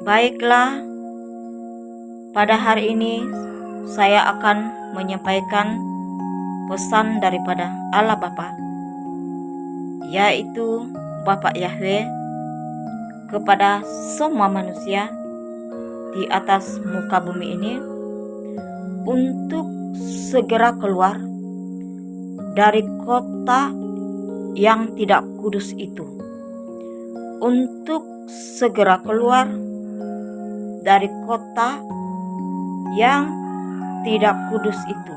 Baiklah, pada hari ini saya akan menyampaikan pesan daripada Allah Bapa, yaitu Bapa Yahweh kepada semua manusia di atas muka bumi ini untuk segera keluar dari kota yang tidak kudus itu, untuk segera keluar dari kota yang tidak kudus itu.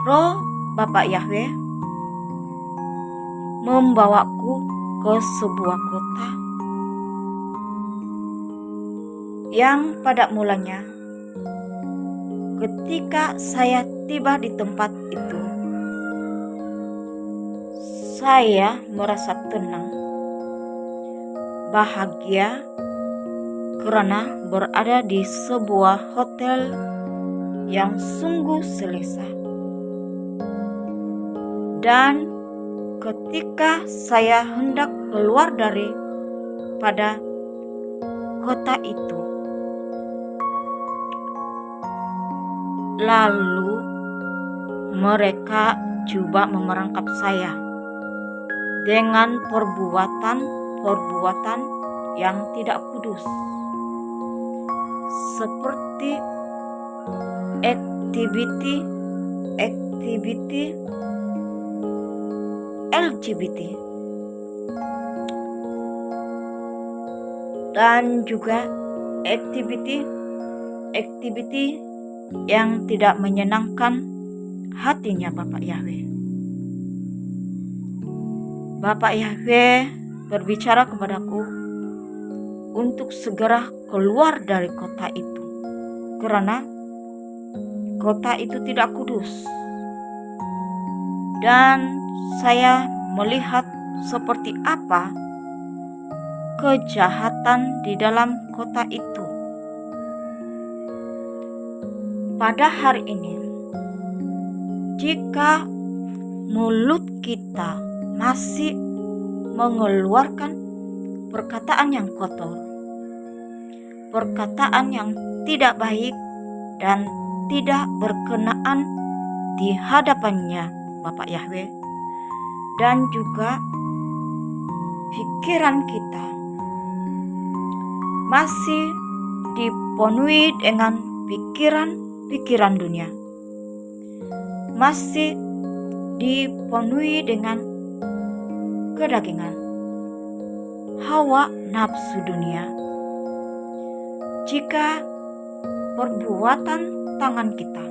Roh Bapa Yahweh membawaku ke sebuah kota yang pada mulanya ketika saya tiba di tempat itu, saya merasa tenang, bahagia karena berada di sebuah hotel yang sungguh selesa. Dan ketika saya hendak keluar pada kota itu, lalu mereka coba memerangkap saya dengan perbuatan yang tidak kudus, seperti aktiviti LGBT dan juga aktiviti yang tidak menyenangkan hatinya Bapak Yahweh. Bapak Yahweh berbicara kepadaku untuk segera keluar dari kota itu, karena kota itu tidak kudus. Dan saya melihat seperti apa kejahatan di dalam kota itu. Pada hari ini, jika mulut kita masih mengeluarkan perkataan yang kotor, perkataan yang tidak baik dan tidak berkenaan di hadapannya Bapak Yahweh, dan juga pikiran kita masih dipenuhi dengan pikiran dunia, masih dipenuhi dengan kedagingan, hawa nafsu dunia. Jika perbuatan tangan kita,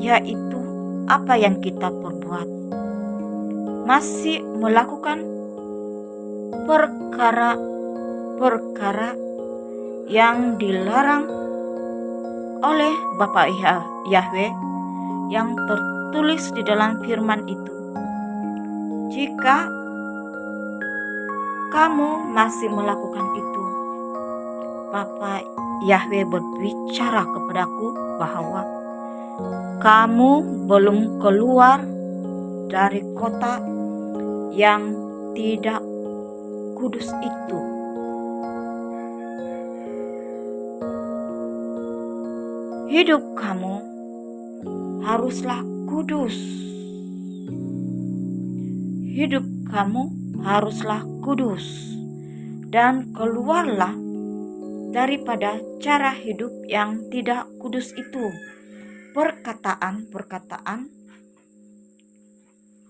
yaitu apa yang kita perbuat, masih melakukan perkara-perkara yang dilarang oleh Bapa Yahweh yang tertulis di dalam firman itu. Jika kamu masih melakukan itu, Bapa Yahweh berbicara kepadaku bahwa kamu belum keluar dari kota yang tidak kudus itu. Hidup kamu haruslah kudus. Hidup kamu haruslah kudus, dan keluarlah daripada cara hidup yang tidak kudus itu. Perkataan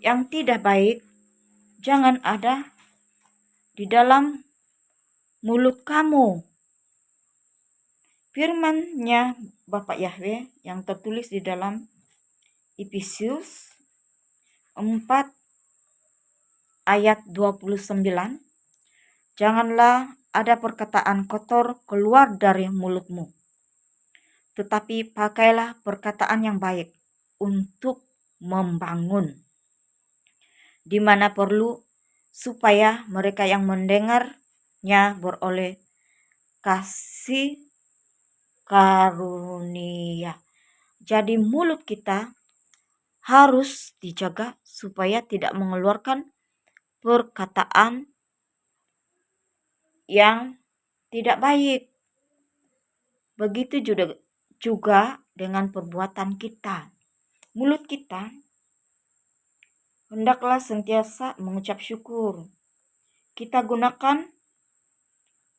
yang tidak baik jangan ada di dalam mulut kamu. Firman-Nya Bapak Yahweh yang tertulis di dalam Efesius 4 ayat 29, janganlah ada perkataan kotor keluar dari mulutmu, tetapi pakailah perkataan yang baik untuk membangun, di mana perlu, supaya mereka yang mendengarnya beroleh kasih karunia. Jadi mulut kita harus dijaga supaya tidak mengeluarkan perkataan yang tidak baik. Begitu juga dengan perbuatan kita. Mulut kita hendaklah sentiasa mengucap syukur. Kita gunakan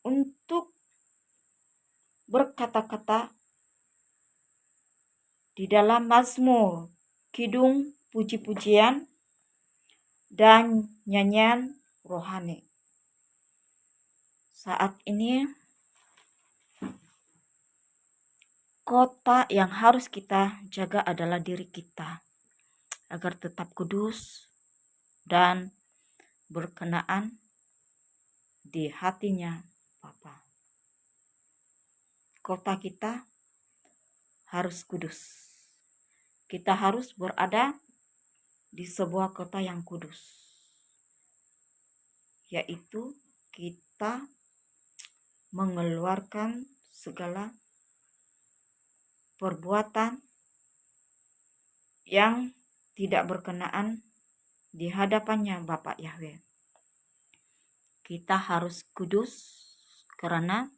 untuk berkata-kata di dalam mazmur, kidung, puji-pujian, dan nyanyian rohani. Saat ini, kota yang harus kita jaga adalah diri kita, agar tetap kudus dan berkenaan di hatinya Bapa. Kota kita harus kudus. Kita harus berada di sebuah kota yang kudus, yaitu kita mengeluarkan segala perbuatan yang tidak berkenaan di hadapannya Bapa Yahweh. Kita harus kudus karena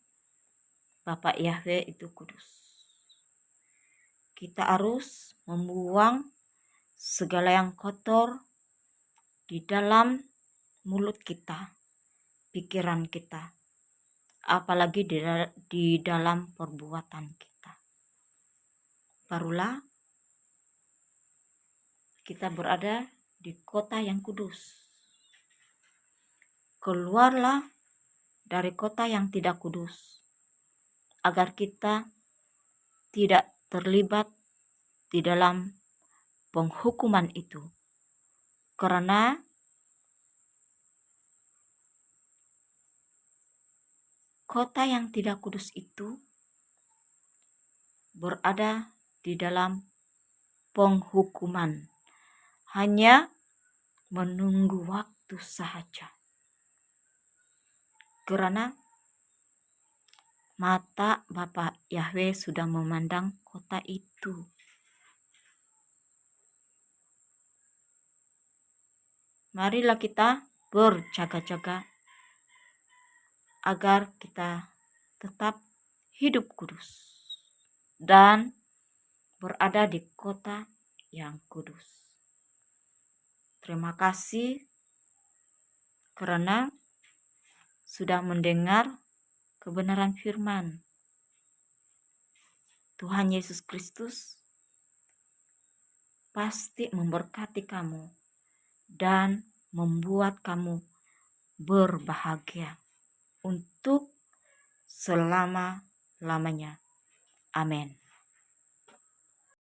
Bapa Yahweh itu kudus. Kita harus membuang segala yang kotor di dalam mulut kita, pikiran kita, apalagi di dalam perbuatan kita. Barulah kita berada di kota yang kudus. Keluarlah dari kota yang tidak kudus, agar kita tidak terlibat di dalam penghukuman itu. Karena kota yang tidak kudus itu berada di dalam penghukuman, hanya menunggu waktu saja. Karena mata Bapa Yahweh sudah memandang kota itu. Marilah kita berjaga-jaga agar kita tetap hidup kudus dan berada di kota yang kudus. Terima kasih karena sudah mendengar kebenaran firman. Tuhan Yesus Kristus pasti memberkati kamu dan membuat kamu berbahagia untuk selama-lamanya. Amin.